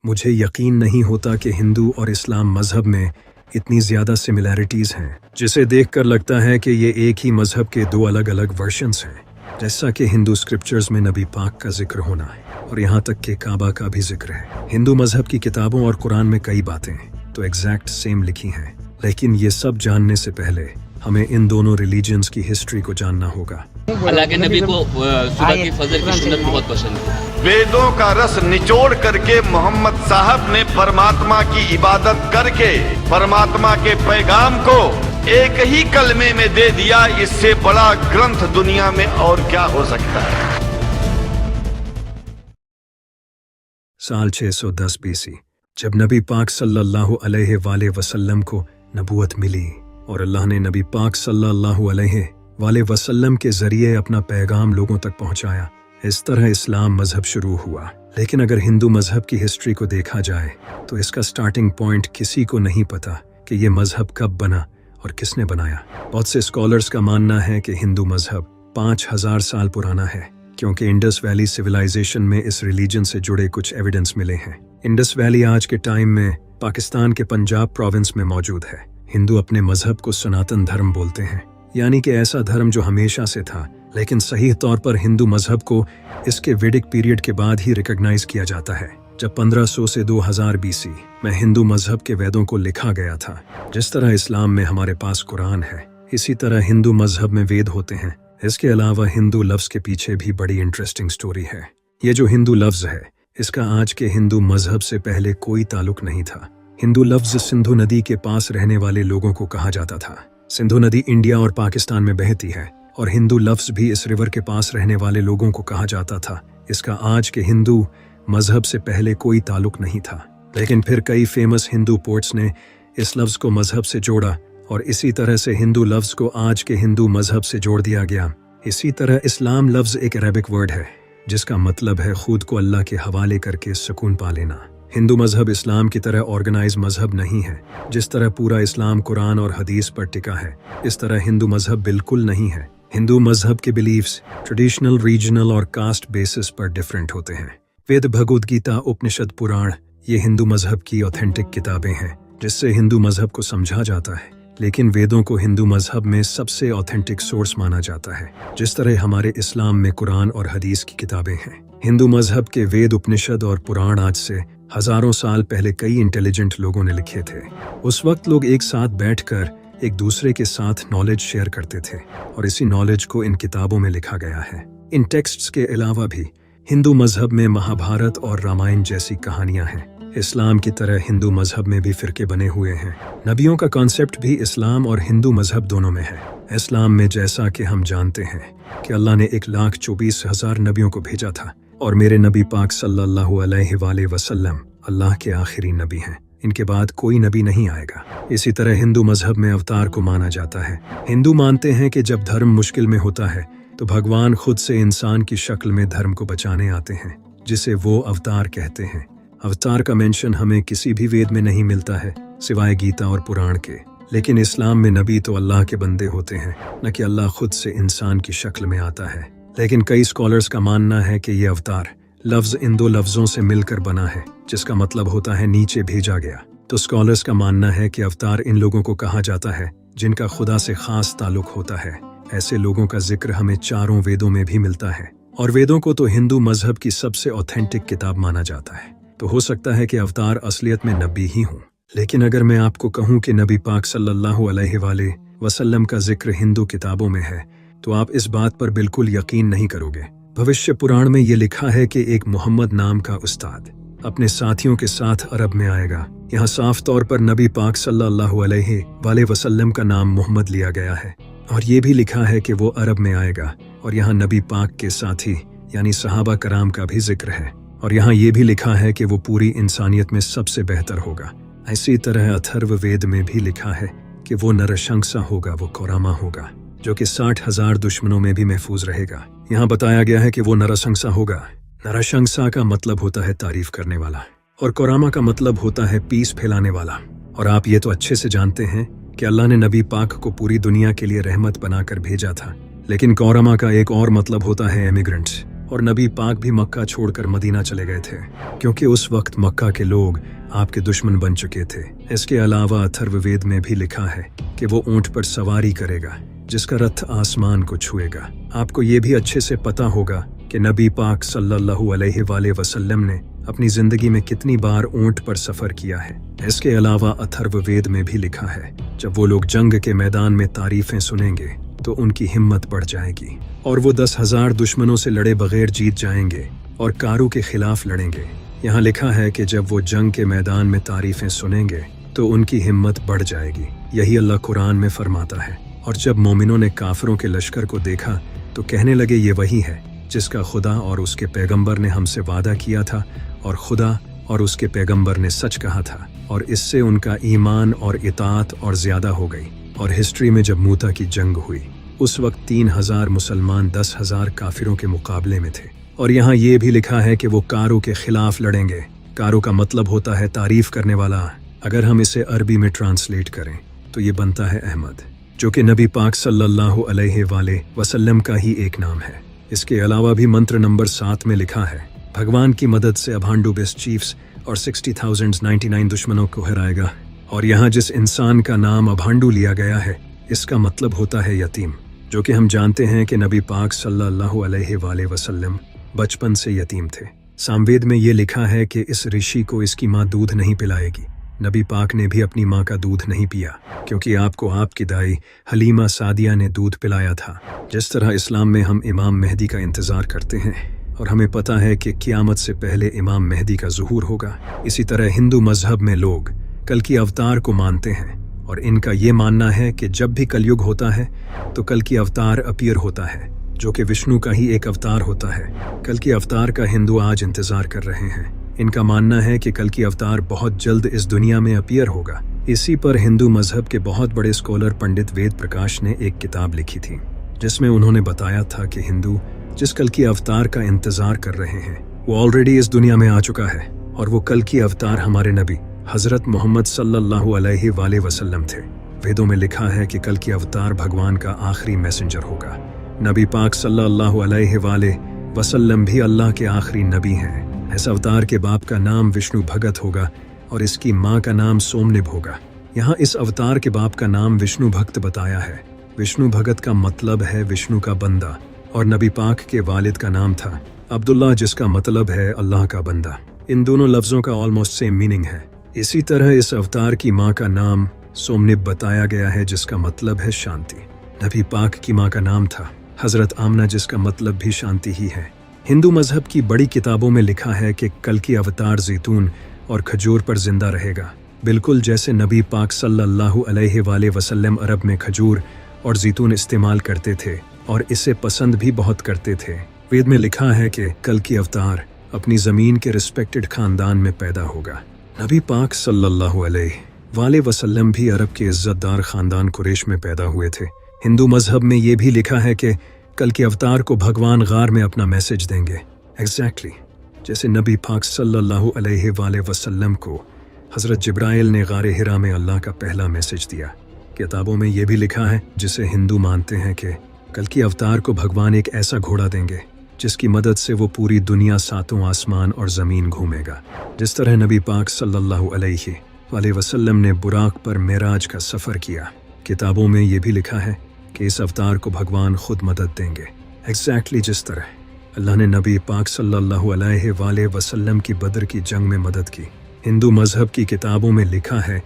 मुझे यकीन नहीं होता कि हिंदू और इस्लाम मज़हब में इतनी ज़्यादा सिमिलैरिटीज़ हैं, जिसे देखकर लगता है कि ये एक ही मज़हब के दो अलग अलग वर्शन्स हैं। जैसा कि हिंदू स्क्रिप्चर्स में नबी पाक का जिक्र होना है और यहाँ तक कि काबा का भी जिक्र है। हिंदू मज़हब की किताबों और कुरान में कई बातें तो एग्जैक्ट सेम लिखी हैं, लेकिन ये सब जानने से पहले हमें इन दोनों रिलीजन्स की हिस्ट्री को जानना होगा। अल्लाह के नबी को सुबह की फजर की सुन्नत बहुत पसंद है। वेदों का रस निचोड़ करके मोहम्मद साहब ने परमात्मा की इबादत करके परमात्मा के पैगाम को एक ही कलमे में दे दिया। इससे बड़ा ग्रंथ दुनिया में और क्या हो सकता है। साल 610 बीसी जब नबी पाक सल्लल्लाहु अलैहि वसल्लम को नबूवत मिली और अल्लाह ने नबी पाक सल्लल्लाहु अलैहि वसल्लम के जरिए अपना पैगाम लोगों तक पहुंचाया, इस तरह इस्लाम मजहब शुरू हुआ। लेकिन अगर हिंदू मजहब की हिस्ट्री को देखा जाए तो इसका स्टार्टिंग पॉइंट किसी को नहीं पता कि ये मजहब कब बना और किसने बनाया। बहुत से स्कॉलर्स का मानना है कि हिंदू मजहब 5000 साल पुराना है, क्योंकि इंडस वैली सिविलाइजेशन में इस रिलीजन से जुड़े कुछ एविडेंस मिले हैं। इंडस वैली आज के टाइम में पाकिस्तान के पंजाब प्रोविंस में मौजूद है। हिंदू अपने मजहब को सनातन धर्म बोलते हैं, यानी कि ऐसा धर्म जो हमेशा से था, लेकिन सही तौर पर हिंदू मजहब को इसके वैदिक पीरियड के बाद ही रिकॉग्नाइज किया जाता है, जब 1500 से 2000 बीसी में हिंदू मजहब के वेदों को लिखा गया था। जिस तरह इस्लाम में हमारे पास कुरान है, इसी तरह हिंदू मजहब में वेद होते हैं। इसके अलावा हिंदू लफ्ज के पीछे भी बड़ी इंटरेस्टिंग स्टोरी है। ये जो हिंदू लफ्ज है, इसका आज के हिंदू मजहब से पहले कोई ताल्लुक नहीं था। हिंदू लफ्ज सिंधु नदी के पास रहने वाले लोगों को कहा जाता था। सिंधु नदी इंडिया और पाकिस्तान में बहती है और हिंदू लफ्ज भी इस रिवर के पास रहने वाले लोगों को कहा जाता था। इसका आज के हिंदू मजहब से पहले कोई ताल्लुक नहीं था, लेकिन फिर कई फेमस हिंदू पोर्ट्स ने इस लफ्ज को मजहब से जोड़ा और इसी तरह से हिंदू लफ्ज को आज के हिंदू मजहब से जोड़ दिया गया। इसी तरह इस्लाम लफ्ज एक अरबिक वर्ड है जिसका मतलब है खुद को अल्लाह के हवाले करके सुकून पा लेना। हिंदू मजहब इस्लाम की तरह ऑर्गेनाइज मजहब नहीं है। जिस तरह पूरा इस्लाम कुरान और हदीस पर टिका है, इस तरह हिंदू मजहब बिल्कुल नहीं है। हिंदू मजहब के बिलीफ्स ट्रेडिशनल, रीजनल और कास्ट बेसिस पर डिफरेंट होते हैं। वेद, भगवद गीता, उपनिषद, पुराण ये हिंदू मजहब की ऑथेंटिक किताबें हैं जिससे हिंदू मजहब को समझा जाता है। लेकिन वेदों को हिंदू मजहब में सबसे ऑथेंटिक सोर्स माना जाता है, जिस तरह हमारे इस्लाम में कुरान और हदीस की किताबें हैं। हिंदू मजहब के वेद, उपनिषद और पुराण आज से हजारों साल पहले कई इंटेलिजेंट लोगों ने लिखे थे। उस वक्त लोग एक साथ बैठकर एक दूसरे के साथ नॉलेज शेयर करते थे और इसी नॉलेज को इन किताबों में लिखा गया है। इन टेक्स्ट्स के अलावा भी हिंदू मजहब में महाभारत और रामायण जैसी कहानियां हैं। इस्लाम की तरह हिंदू मजहब में भी फिरके बने हुए हैं। नबियों का कॉन्सेप्ट भी इस्लाम और हिंदू मजहब दोनों में है। इस्लाम में जैसा कि हम जानते हैं कि अल्लाह ने 1,24,000 नबियों को भेजा था और मेरे नबी पाक सल्लल्लाहु अलैहि वसल्लम अल्लाह के आखिरी नबी हैं। इनके बाद कोई नबी नहीं आएगा। इसी तरह हिंदू मजहब में अवतार को माना जाता है। हिंदू मानते हैं कि जब धर्म मुश्किल में होता है तो भगवान खुद से इंसान की शक्ल में धर्म को बचाने आते हैं, जिसे वो अवतार कहते हैं। अवतार का मेंशन हमें किसी भी वेद में नहीं मिलता है सिवाय गीता और पुराण के। लेकिन इस्लाम में नबी तो अल्लाह के बंदे होते हैं, न कि अल्लाह खुद से इंसान की शक्ल में आता है। लेकिन कई स्कॉलर्स का मानना है कि ये अवतार लफ्ज इन दो लफ्जों से मिलकर बना है, जिसका मतलब होता है नीचे भेजा गया। तो स्कॉलर्स का मानना है कि अवतार इन लोगों को कहा जाता है जिनका खुदा से खास ताल्लुक होता है। ऐसे लोगों का जिक्र हमें चारों वेदों में भी मिलता है और वेदों को तो हिंदू मजहब की सबसे ऑथेंटिक किताब माना जाता है। तो हो सकता है कि अवतार असलियत में नबी ही हों। लेकिन अगर मैं आपको कहूँ कि नबी पाक सल्लल्लाहु अलैहि वसल्लम का जिक्र हिंदू किताबों में है तो आप इस बात पर बिल्कुल यकीन नहीं करोगे। भविष्य पुराण में ये लिखा है कि एक मोहम्मद नाम का उस्ताद अपने साथियों के साथ अरब में आएगा। यहाँ साफ तौर पर नबी पाक सल्लल्लाहु अलैहि वसल्लम का नाम मोहम्मद लिया गया है और ये भी लिखा है कि वो अरब में आएगा और यहाँ नबी पाक के साथी यानी सहाबा कराम का भी जिक्र है और यहाँ ये भी लिखा है कि वो पूरी इंसानियत में सबसे बेहतर होगा। इसी तरह अथर्व वेद में भी लिखा है कि वो नरशंसा होगा, वो कौरामा होगा, जो कि 60,000 दुश्मनों में भी महफूज रहेगा। यहाँ बताया गया है कि वो नरशंसा होगा। नरशंसा का मतलब होता है तारीफ करने वाला और कौरामा का मतलब होता है पीस फैलाने वाला। और आप ये तो अच्छे से जानते हैं कि अल्लाह ने नबी पाक को पूरी दुनिया के लिए रहमत बनाकर भेजा था, लेकिन कौरामा का एक और मतलब होता है इमिग्रेंट्स और नबी पाक भी मक्का छोड़कर मदीना चले गए थे, क्योंकि उस वक्त मक्का के लोग आपके दुश्मन बन चुके थे। इसके अलावा अथर्ववेद में भी लिखा है कि वो ऊंट पर सवारी करेगा जिसका रथ आसमान को छुएगा। आपको ये भी अच्छे से पता होगा कि नबी पाक सल्लल्लाहु अलैहि वसल्लम ने अपनी जिंदगी में कितनी बार ऊंट पर सफर किया है। इसके अलावा अथर्ववेद में भी लिखा है, जब वो लोग जंग के मैदान में तारीफें सुनेंगे तो उनकी हिम्मत बढ़ जाएगी और वो 10,000 दुश्मनों से लड़े बगैर जीत जाएंगे और कारू के खिलाफ लड़ेंगे। यहाँ लिखा है कि जब वो जंग के मैदान में तारीफें सुनेंगे तो उनकी हिम्मत बढ़ जाएगी। यही अल्लाह कुरान में फरमाता है। और जब मोमिनों ने काफिरों के लश्कर को देखा तो कहने लगे, ये वही है जिसका खुदा और उसके पैगंबर ने हमसे वादा किया था, और खुदा और उसके पैगंबर ने सच कहा था, और इससे उनका ईमान और इताअत और ज्यादा हो गई। और हिस्ट्री में जब मूता की जंग हुई उस वक्त 3,000 मुसलमान 10,000 काफिरों के मुकाबले में थे। और यहाँ ये भी लिखा है कि वो कारू के खिलाफ लड़ेंगे। कारू का मतलब होता है तारीफ करने वाला। अगर हम इसे अरबी में ट्रांसलेट करें तो ये बनता है अहमद, जो कि नबी पाक सल्लल्लाहु अलैहि वसल्लम का ही एक नाम है। इसके अलावा भी मंत्र नंबर 7 में लिखा है, भगवान की मदद से अभांडू बेस्ट चीफ्स और 60,099 दुश्मनों को हराएगा। और यहाँ जिस इंसान का नाम अभांडू लिया गया है इसका मतलब होता है यतीम, जो कि हम जानते हैं कि नबी पाक सल्लल्लाहु अलैहि वसल्लम बचपन से यतीम थे। सामवेद में ये लिखा है कि इस ऋषि को इसकी माँ दूध नहीं पिलाएगी। नबी पाक ने भी अपनी माँ का दूध नहीं पिया, क्योंकि आपको आपकी दाई हलीमा सादिया ने दूध पिलाया था। जिस तरह इस्लाम में हम इमाम मेहदी का इंतज़ार करते हैं और हमें पता है कि क़यामत से पहले इमाम मेहदी का ज़ुहूर होगा, इसी तरह हिंदू मज़हब में लोग कल की अवतार को मानते हैं। और इनका ये मानना है कि जब भी कलयुग होता है तो कल की अवतार अपीयर होता है, जो कि विष्णु का ही एक अवतार होता है। कल की अवतार का हिंदू आज इंतज़ार कर रहे हैं। इनका मानना है कि कल की अवतार बहुत जल्द इस दुनिया में अपीयर होगा। इसी पर हिंदू मजहब के बहुत बड़े स्कॉलर पंडित वेद प्रकाश ने एक किताब लिखी थी, जिसमें उन्होंने बताया था कि हिंदू जिस कल की अवतार का इंतजार कर रहे हैं वो ऑलरेडी इस दुनिया में आ चुका है, और वो कल की अवतार हमारे नबी हजरत मोहम्मद सल्लल्लाहु अलैहि वसल्लम थे। वेदों में लिखा है कि कल की अवतार भगवान का आखिरी मैसेंजर होगा। नबी पाक सल्लल्लाहु अलैहि वसल्लम भी अल्लाह के आखिरी नबी हैं। इस अवतार के बाप का नाम विष्णु भगत होगा और इसकी माँ का नाम सोमनिब होगा। यहाँ इस अवतार के बाप का नाम विष्णु भक्त बताया है। विष्णु भगत का मतलब है विष्णु का बंदा, और नबी पाक के वालिद का नाम था अब्दुल्ला, जिसका मतलब है अल्लाह का बंदा। इन दोनों लफ्ज़ों का ऑलमोस्ट सेम मीनिंग है। इसी तरह इस अवतार की माँ का नाम सोमनिब बताया गया है, जिसका मतलब है शांति। नबी पाक की माँ का नाम था हजरत आमना, जिसका मतलब भी शांति ही है। हिंदू मजहब की बड़ी किताबों में लिखा है कि कल की अवतार जैतून और खजूर पर जिंदा रहेगा, बिल्कुल जैसे नबी पाक सल्लल्लाहु अलैहि वसल्लम अरब में खजूर और जैतून इस्तेमाल करते थे और इसे पसंद भी बहुत करते थे। वेद में लिखा है कि कल की अवतार अपनी ज़मीन के रिस्पेक्टेड ख़ानदान में पैदा होगा। नबी पाक सल्लल्लाहु अलैहि वसल्लम भी अरब के इज़्ज़तदार ख़ानदान कुरैश में पैदा हुए थे। हिंदू मजहब में ये भी लिखा है कि कल के अवतार को भगवान गार में अपना मैसेज देंगे, एग्जैक्टली जैसे नबी पाक सल्लल्लाहु अलैहि वसल्लम को हज़रत जिब्राइल ने गारे हिरा में अल्लाह का पहला मैसेज दिया। किताबों में ये भी लिखा है, जिसे हिंदू मानते हैं, कि कल की अवतार को भगवान एक ऐसा घोड़ा देंगे जिसकी मदद से वो पूरी दुनिया, सातों आसमान और ज़मीन घूमेगा। जिस तरह नबी पाक सल्लल्लाहु अलैहि वसल्लम ने बुराक पर मेराज का सफ़र किया, किताबों में ये भी लिखा है कि इस अवतार को भगवान खुद मदद देंगे, एग्जैक्टली जिस तरह अल्लाह ने नबी पाक सल्लल्लाहु अलैहि वसल्लम की बदर की जंग में मदद की। हिंदू मजहब की किताबों में लिखा है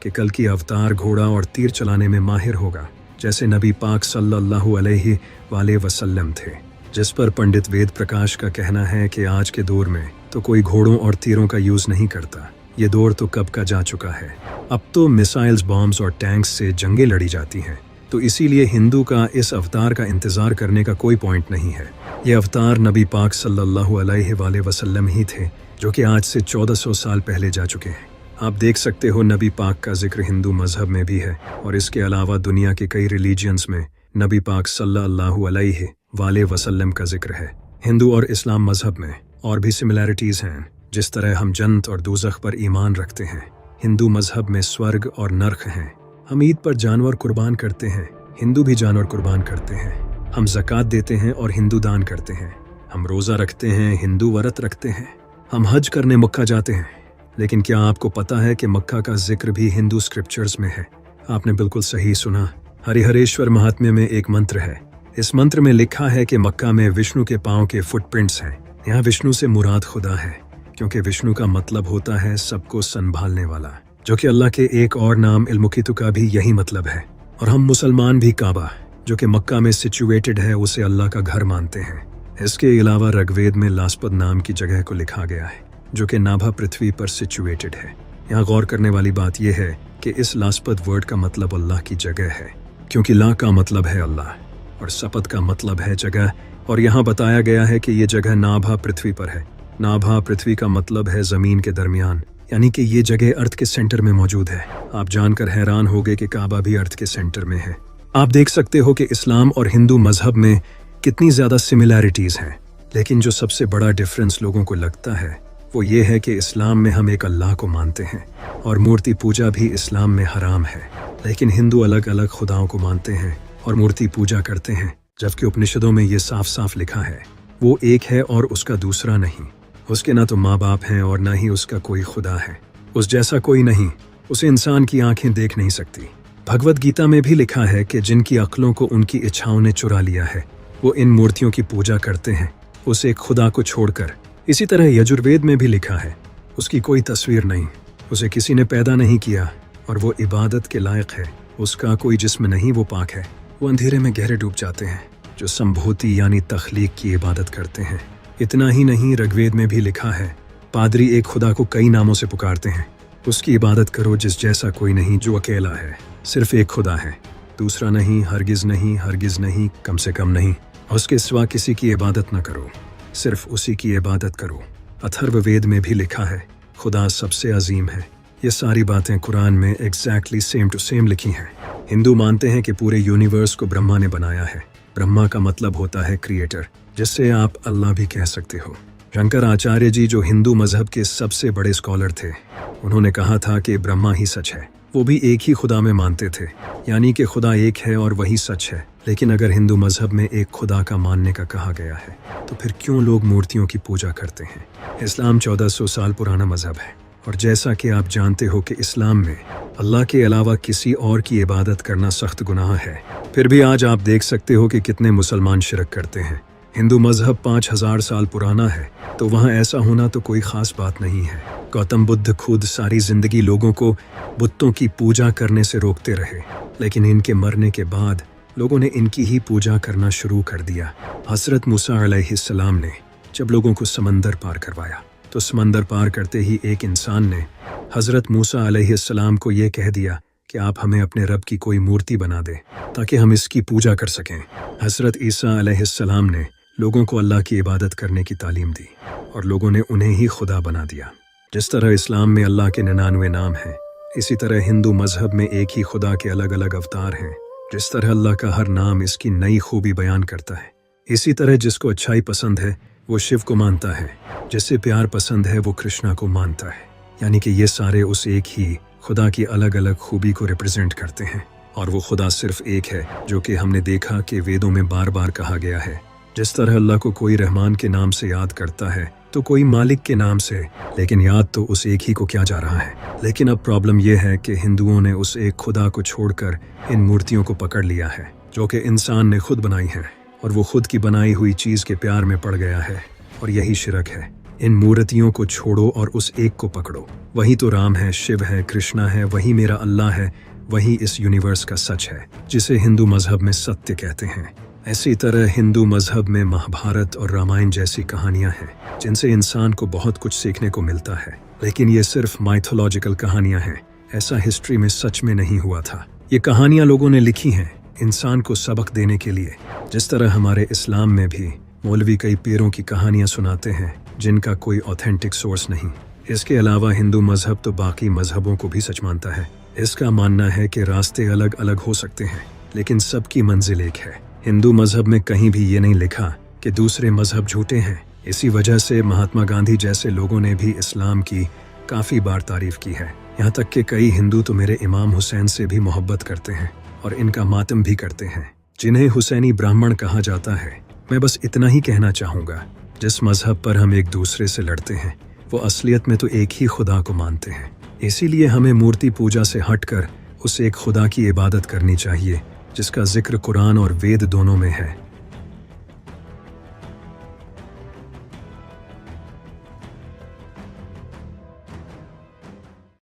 कि कल की अवतार घोड़ा और तीर चलाने में माहिर होगा, जैसे नबी पाक सल्लल्लाहु अलैहि वसल्लम थे। जिस पर पंडित वेद प्रकाश का कहना है कि आज के दौर में तो कोई घोड़ों और तीरों का यूज़ नहीं करता, ये दौर तो कब का जा चुका है। अब तो मिसाइल्स, बॉम्ब्स और टैंक्स से जंगें लड़ी जाती हैं, तो इसीलिए हिंदू का इस अवतार का इंतज़ार करने का कोई पॉइंट नहीं है। ये अवतार नबी पाक सल्लल्लाहु अलैहि वसल्लम ही थे, जो कि आज से 1400 साल पहले जा चुके हैं। आप देख सकते हो नबी पाक का जिक्र हिंदू मजहब में भी है, और इसके अलावा दुनिया के कई रिलीजियंस में नबी पाक सल्लल्लाहु अलैहि वसल्लम का जिक्र है। हिंदू और इस्लाम मजहब में और भी सिमिलैरिटीज़ हैं। जिस तरह हम जन्नत और दोज़ख पर ईमान रखते हैं, हिंदू मजहब में स्वर्ग और नरक हैं। हम ईद पर जानवर कुर्बान करते हैं, हिंदू भी जानवर कुर्बान करते हैं। हम ज़कात देते हैं और हिंदू दान करते हैं। हम रोज़ा रखते हैं, हिंदू व्रत रखते हैं, हम हज करने मक्का जाते हैं, लेकिन क्या आपको पता है कि मक्का का जिक्र भी हिंदू स्क्रिप्चर्स में है? आपने बिल्कुल सही सुना। हरिहरेश्वर महात्म्य में एक मंत्र है। इस मंत्र में लिखा है कि मक्का में विष्णु के पांव के फुटप्रिंट्स हैं। यहाँ विष्णु से मुराद खुदा है, क्योंकि विष्णु का मतलब होता है सबको संभालने वाला, जो कि अल्लाह के एक और नाम इल्मुकीतु का भी यही मतलब है। और हम मुसलमान भी काबा, जो कि मक्का में सिचुएटेड है, उसे अल्लाह का घर मानते हैं। इसके अलावा ऋग्वेद में लास्पद नाम की जगह को लिखा गया है, जो कि नाभा पृथ्वी पर सिचुएटेड है। यहाँ गौर करने वाली बात यह है कि इस लास्पद वर्ड का मतलब अल्लाह की जगह है, क्योंकि ला का मतलब है अल्लाह और सपत का मतलब है जगह। और यहाँ बताया गया है कि ये जगह नाभा पृथ्वी पर है। नाभा पृथ्वी का मतलब है जमीन के दरमियान, यानी कि ये जगह अर्थ के सेंटर में मौजूद है। आप जानकर हैरान होंगे कि काबा भी अर्थ के सेंटर में है। आप देख सकते हो कि इस्लाम और हिंदू मजहब में कितनी ज़्यादा सिमिलैरिटीज़ हैं, लेकिन जो सबसे बड़ा डिफरेंस लोगों को लगता है वो ये है कि इस्लाम में हम एक अल्लाह को मानते हैं और मूर्ति पूजा भी इस्लाम में हराम है, लेकिन हिंदू अलग अलग खुदाओं को मानते हैं और मूर्ति पूजा करते हैं, जबकि उपनिषदों में ये साफ साफ लिखा है वो एक है और उसका दूसरा नहीं। उसके ना तो माँ बाप हैं और ना ही उसका कोई खुदा है। उस जैसा कोई नहीं, उसे इंसान की आंखें देख नहीं सकती। भगवत गीता में भी लिखा है कि जिनकी अक्लों को उनकी इच्छाओं ने चुरा लिया है वो इन मूर्तियों की पूजा करते हैं, उस एक खुदा को छोड़कर। इसी तरह यजुर्वेद में भी लिखा है उसकी कोई तस्वीर नहीं, उसे किसी ने पैदा नहीं किया और वो इबादत के लायक है, उसका कोई जिस्म नहीं, वो पाक है। वो अंधेरे में गहरे डूब जाते हैं जो संभूति यानी तख्लीक की इबादत करते हैं। इतना ही नहीं, ऋग्वेद में भी लिखा है पादरी एक खुदा को कई नामों से पुकारते हैं। उसकी इबादत करो जिस जैसा कोई नहीं, जो अकेला है, सिर्फ एक खुदा है, दूसरा नहीं, हरगिज नहीं, हरगिज नहीं, कम से कम नहीं। उसके सिवा किसी की इबादत न करो, सिर्फ उसी की इबादत करो। अथर्ववेद में भी लिखा है खुदा सबसे अजीम है। ये सारी बातें कुरान में एग्जैक्टली सेम टू सेम लिखी हैं। हिंदू मानते हैं कि पूरे यूनिवर्स को ब्रह्मा ने बनाया है। ब्रह्मा का मतलब होता है क्रिएटर, जिससे आप अल्लाह भी कह सकते हो। शंकर आचार्य जी, जो हिंदू मजहब के सबसे बड़े स्कॉलर थे, उन्होंने कहा था कि ब्रह्मा ही सच है। वो भी एक ही खुदा में मानते थे, यानी कि खुदा एक है और वही सच है। लेकिन अगर हिंदू मजहब में एक खुदा का मानने का कहा गया है, तो फिर क्यों लोग मूर्तियों की पूजा करते हैं? इस्लाम 1400 साल पुराना मजहब है, और जैसा कि आप जानते हो कि इस्लाम में अल्लाह के अलावा किसी और की इबादत करना सख्त गुनाह है। फिर भी आज आप देख सकते हो कि कितने मुसलमान शिरक करते हैं। हिंदू मजहब 5000 साल पुराना है, तो वहाँ ऐसा होना तो कोई ख़ास बात नहीं है। गौतम बुद्ध खुद सारी ज़िंदगी लोगों को बुतों की पूजा करने से रोकते रहे, लेकिन इनके मरने के बाद लोगों ने इनकी ही पूजा करना शुरू कर दिया। हज़रत मूसा अलैहिस्सलाम ने जब लोगों को समंदर पार करवाया, तो समंदर पार करते ही एक इंसान ने हज़रत मूसा अलैहिस्सलाम को ये कह दिया कि आप हमें अपने रब की कोई मूर्ति बना दे ताकि हम इसकी पूजा कर सकें। हज़रत ईसा अलैहिस्सलाम ने लोगों को अल्लाह की इबादत करने की तालीम दी और लोगों ने उन्हें ही खुदा बना दिया। जिस तरह इस्लाम में अल्लाह के 99 नाम हैं, इसी तरह हिंदू मजहब में एक ही खुदा के अलग अलग अवतार हैं। जिस तरह अल्लाह का हर नाम इसकी नई खूबी बयान करता है, इसी तरह जिसको अच्छाई पसंद है वो शिव को मानता है, जिससे प्यार पसंद है वो कृष्णा को मानता है। यानी कि ये सारे उस एक ही खुदा की अलग अलग खूबी को रिप्रेजेंट करते हैं, और वो खुदा सिर्फ एक है, जो कि हमने देखा कि वेदों में बार बार कहा गया है। जिस तरह अल्लाह को कोई रहमान के नाम से याद करता है तो कोई मालिक के नाम से, लेकिन याद तो उस एक ही को किया जा रहा है। लेकिन अब प्रॉब्लम यह है कि हिंदुओं ने उस एक खुदा को छोड़कर इन मूर्तियों को पकड़ लिया है, जो कि इंसान ने खुद बनाई है, और वो खुद की बनाई हुई चीज़ के प्यार में पड़ गया है, और यही शिरक है। इन मूर्तियों को छोड़ो और उस एक को पकड़ो। वही तो राम है, शिव है, कृष्णा है, वही मेरा अल्लाह है, वही इस यूनिवर्स का सच है, जिसे हिंदू मजहब में सत्य कहते हैं। इसी तरह हिंदू मजहब में महाभारत और रामायण जैसी कहानियां हैं, जिनसे इंसान को बहुत कुछ सीखने को मिलता है, लेकिन ये सिर्फ माइथोलॉजिकल कहानियां हैं। ऐसा हिस्ट्री में सच में नहीं हुआ था। ये कहानियां लोगों ने लिखी हैं इंसान को सबक देने के लिए। जिस तरह हमारे इस्लाम में भी मौलवी कई पीरों की कहानियां सुनाते हैं जिनका कोई ऑथेंटिक सोर्स नहीं। इसके अलावा हिंदू मजहब तो बाकी मजहबों को भी सच मानता है। इसका मानना है कि रास्ते अलग अलग हो सकते हैं, लेकिन सबकी मंजिल एक है। हिंदू मजहब में कहीं भी ये नहीं लिखा कि दूसरे मजहब झूठे हैं। इसी वजह से महात्मा गांधी जैसे लोगों ने भी इस्लाम की काफ़ी बार तारीफ की है। यहाँ तक कि कई हिंदू तो मेरे इमाम हुसैन से भी मोहब्बत करते हैं और इनका मातम भी करते हैं, जिन्हें हुसैनी ब्राह्मण कहा जाता है। میں بس اتنا ہی کہنا چاہوں گا، جس مذہب پر ہم ایک دوسرے سے لڑتے ہیں وہ اصلیت میں تو ایک ہی خدا کو مانتے ہیں۔ اسی لیے ہمیں مورتی پوجا سے ہٹ کر اس ایک خدا کی عبادت کرنی چاہیے جس کا ذکر قرآن اور وید دونوں میں ہے۔